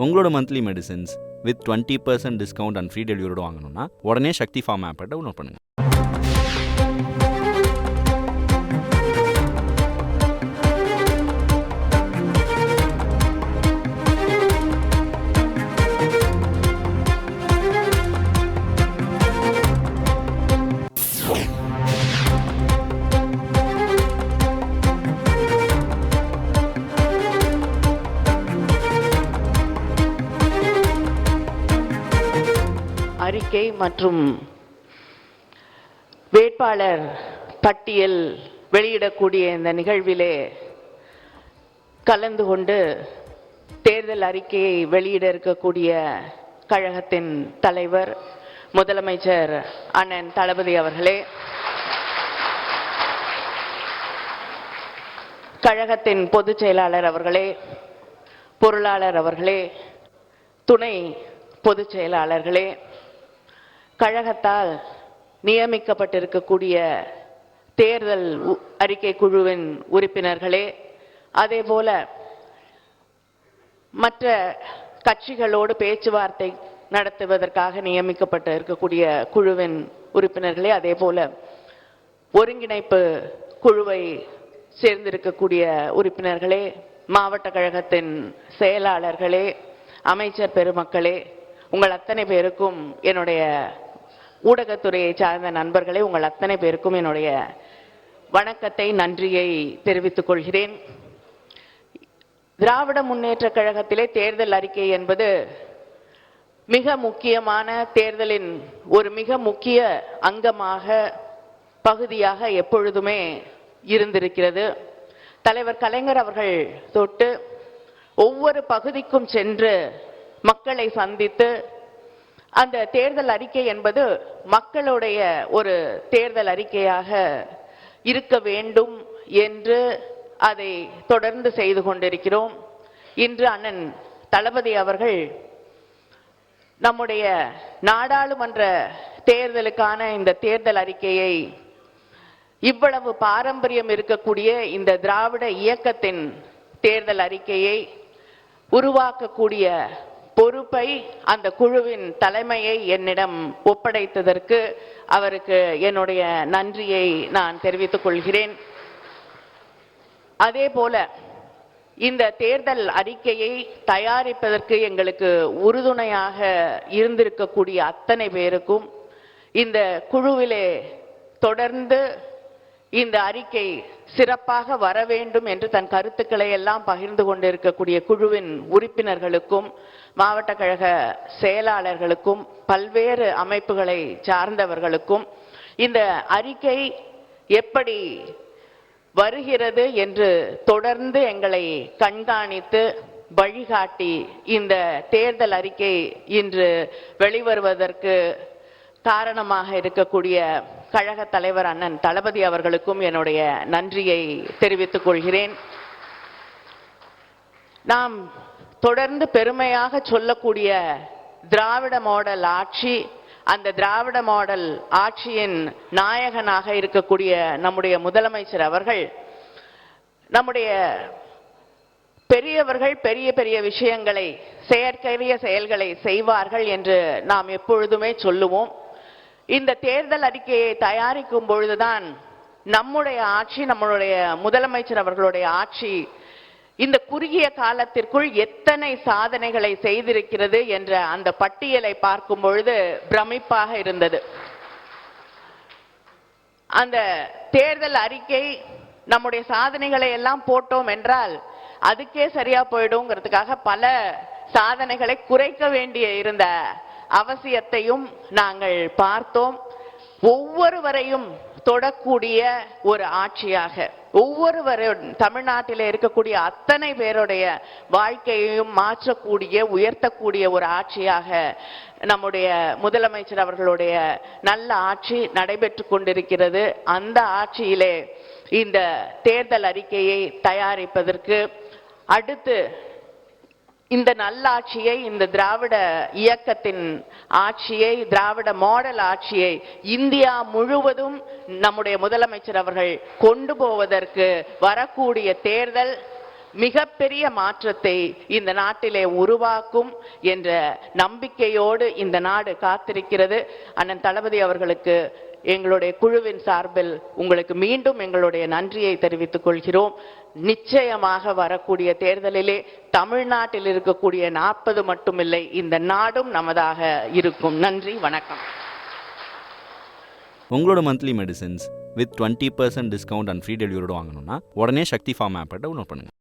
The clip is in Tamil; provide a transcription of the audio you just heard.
உங்களோட monthly medicines with 20% discount and free டெலிவரியோட வாங்கணும்னா உடனே சக்தி ஃபார்ம் ஆப்பை டவுன்லோட் பண்ணுங்கள். அறிக்கை மற்றும் வேட்பாளர் பட்டியல் வெளியிடக்கூடிய இந்த நிகழ்விலே கலந்து கொண்டு தேர்தல் அறிக்கையை வெளியிட இருக்கக்கூடிய கழகத்தின் தலைவர் முதலமைச்சர் அண்ணன் தளபதி அவர்களே, கழகத்தின் பொதுச் செயலாளர் அவர்களே, பொருளாளர் அவர்களே, துணை பொதுச் செயலாளர்களே, கழகத்தால் நியமிக்கப்பட்டிருக்கக்கூடிய தேர்தல் அறிக்கை குழுவின் உறுப்பினர்களே, அதேபோல மற்ற கட்சிகளோடு பேச்சுவார்த்தை நடத்துவதற்காக நியமிக்கப்பட்டு இருக்கக்கூடிய குழுவின் உறுப்பினர்களே, அதேபோல ஒருங்கிணைப்பு குழுவை சேர்ந்திருக்கக்கூடிய உறுப்பினர்களே, மாவட்ட கழகத்தின் செயலாளர்களே, அமைச்சர் பெருமக்களே, உங்கள் அத்தனை பேருக்கும் என்னுடைய ஊடகத்துறையை சார்ந்த நண்பர்களே, உங்கள் அத்தனை பேருக்கும் என்னுடைய வணக்கத்தை, நன்றியை தெரிவித்துக் கொள்கிறேன். திராவிட முன்னேற்ற கழகத்திலே தேர்தல் அறிக்கை என்பது மிக முக்கியமான தேர்தலின் ஒரு மிக முக்கிய அங்கமாக பகுதியாக எப்பொழுதுமே இருந்திருக்கிறது. தலைவர் கலைஞர் அவர்கள் தொட்டு ஒவ்வொரு பகுதிக்கும் சென்று மக்களை சந்தித்து அந்த தேர்தல் அறிக்கை என்பது மக்களுடைய ஒரு தேர்தல் அறிக்கையாக இருக்க வேண்டும் என்று அதை தொடர்ந்து செய்து கொண்டிருக்கிறோம். இன்று அண்ணன் தளபதி அவர்கள் நம்முடைய நாடாளுமன்ற தேர்தலுக்கான இந்த தேர்தல் அறிக்கையை இவ்வளவு பாரம்பரியம் இருக்கக்கூடிய இந்த திராவிட இயக்கத்தின் தேர்தல் அறிக்கையை உருவாக்கக்கூடிய பொறுப்பை, அந்த குழுவின் தலைமையை என்னிடம் ஒப்படைத்ததற்கு அவருக்கு என்னுடைய நன்றியை நான் தெரிவித்துக் கொள்கிறேன். அதே போல இந்த தேர்தல் அறிக்கையை தயாரிப்பதற்கு எங்களுக்கு உறுதுணையாக இருந்திருக்கக்கூடிய அத்தனை பேருக்கும், இந்த குழுவிலே தொடர்ந்து இந்த அறிக்கை சிறப்பாக வர வேண்டும் என்று தன் கருத்துக்களை எல்லாம் பகிர்ந்து கொண்டிருக்கக்கூடிய குழுவின் உறுப்பினர்களுக்கும், மாவட்ட கழக செயலாளர்களுக்கும், பல்வேறு அமைப்புகளை சார்ந்தவர்களுக்கும் இந்த அறிக்கை எப்படி வருகிறது என்று தொடர்ந்து எங்களை கண்காணித்து வழிகாட்டி இந்த தேர்தல் அறிக்கை இன்று வெளிவருவதற்கு காரணமாக இருக்கக்கூடிய கழக தலைவர் அண்ணன் தளபதி அவர்களுக்கும் என்னுடைய நன்றியை தெரிவித்துக் கொள்கிறேன். நாம் தொடர்ந்து பெருமையாக சொல்லக்கூடிய திராவிட மாடல் ஆட்சி, அந்த திராவிட மாடல் ஆட்சியின் நாயகனாக இருக்கக்கூடிய நம்முடைய முதலமைச்சர் அவர்கள், நம்முடைய பெரியவர்கள் பெரிய பெரிய விஷயங்களை, செயற்கரிய செயல்களை செய்வார்கள் என்று நாம் எப்பொழுதுமே சொல்லுவோம். இந்த தேர்தல் அறிக்கையை தயாரிக்கும் பொழுதுதான் நம்முடைய ஆட்சி, நம்மளுடைய முதலமைச்சர் அவர்களுடைய ஆட்சி இந்த குறுகிய காலத்திற்குள் எத்தனை சாதனைகளை செய்திருக்கிறது என்ற அந்த பட்டியலை பார்க்கும் பொழுது பிரமிப்பாக இருந்தது. அந்த தேர்தல் அறிக்கை நம்முடைய சாதனைகளை எல்லாம் போட்டோம் என்றால் அதுக்கே சரியா போயிடுங்கிறதுக்காக பல சாதனைகளை குறைக்க வேண்டிய இருந்த அவசியத்தையும் நாங்கள் பார்த்தோம். ஒவ்வொருவரையும் தொடக்கூடிய ஒரு ஆட்சியாக, ஒவ்வொருவரும் தமிழ்நாட்டில் இருக்கக்கூடிய அத்தனை பேருடைய வாழ்க்கையையும் மாற்றக்கூடிய, உயர்த்தக்கூடிய ஒரு ஆட்சியாக நம்முடைய முதலமைச்சர் அவர்களுடைய நல்ல ஆட்சி நடைபெற்று கொண்டிருக்கிறது. அந்த ஆட்சியிலே இந்த தேர்தல் அறிக்கையை தயாரிப்பதற்கு அடுத்து இந்த நல்லாட்சியை, இந்த திராவிட இயக்கத்தின் ஆட்சியை, திராவிட மாடல் ஆட்சியை இந்தியா முழுவதும் நம்முடைய முதலமைச்சர் அவர்கள் கொண்டு போவதற்கு வரக்கூடிய தேர்தல் மிகப்பெரிய மாற்றத்தை இந்த நாட்டிலே உருவாக்கும் என்ற நம்பிக்கையோடு இந்த நாடு காத்திருக்கிறது. அண்ணன் தளபதி அவர்களுக்கு எங்களுடைய குழுவின் சார்பில் உங்களுக்கு மீண்டும் எங்களுடைய நன்றியை தெரிவித்துக் கொள்கிறோம். நிச்சயமாக வரக்கூடிய தேர்தலிலே தமிழ்நாட்டில் இருக்கக்கூடிய 40 மட்டுமில்லை, இந்த நாடும் நமதாக இருக்கும். நன்றி, வணக்கம். உங்களோட monthly medicines with 20% discount and free டெலிவரியோட வாங்கணும்னா உடனே சக்தி ஃபார்ம் ஆப்பை டவுன்லோட் பண்ணுங்கள்.